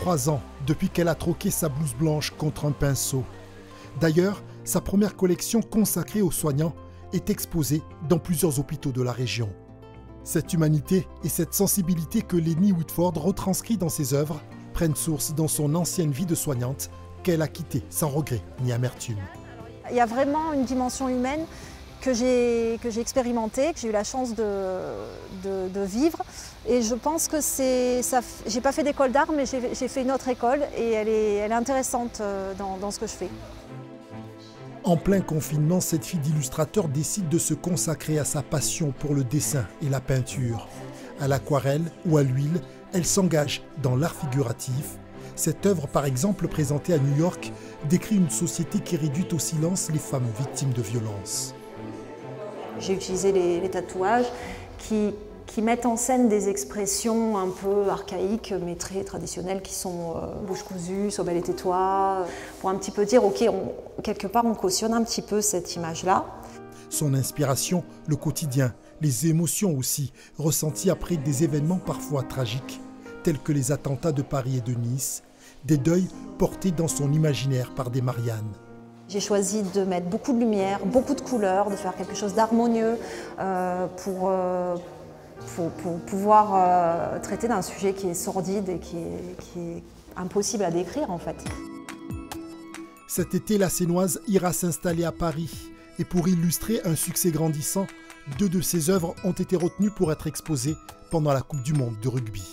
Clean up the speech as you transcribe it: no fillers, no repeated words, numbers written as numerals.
3 ans depuis qu'elle a troqué sa blouse blanche contre un pinceau. D'ailleurs, sa première collection consacrée aux soignants est exposée dans plusieurs hôpitaux de la région. Cette humanité et cette sensibilité que Leni Whitford retranscrit dans ses œuvres prennent source dans son ancienne vie de soignante qu'elle a quittée sans regret ni amertume. Il y a vraiment une dimension humaine que j'ai expérimentée, que j'ai eu la chance de vivre. Et je pense que j'ai pas fait d'école d'art, mais j'ai fait une autre école et elle est intéressante dans ce que je fais. En plein confinement, cette fille d'illustrateur décide de se consacrer à sa passion pour le dessin et la peinture. À l'aquarelle ou à l'huile, elle s'engage dans l'art figuratif. Cette œuvre, par exemple, présentée à New York, décrit une société qui réduit au silence les femmes victimes de violences. J'ai utilisé les tatouages qui mettent en scène des expressions un peu archaïques mais très traditionnelles qui sont bouche cousue, sois belle et tais-toi, pour un petit peu dire ok, quelque part on cautionne un petit peu cette image-là. Son inspiration, le quotidien, les émotions aussi, ressenties après des événements parfois tragiques, tels que les attentats de Paris et de Nice, des deuils portés dans son imaginaire par des Marianne. J'ai choisi de mettre beaucoup de lumière, beaucoup de couleurs, de faire quelque chose d'harmonieux pour pouvoir traiter d'un sujet qui est sordide et qui est impossible à décrire en fait. Cet été, la Sénoise ira s'installer à Paris et pour illustrer un succès grandissant, 2 de ses œuvres ont été retenues pour être exposées pendant la Coupe du Monde de rugby.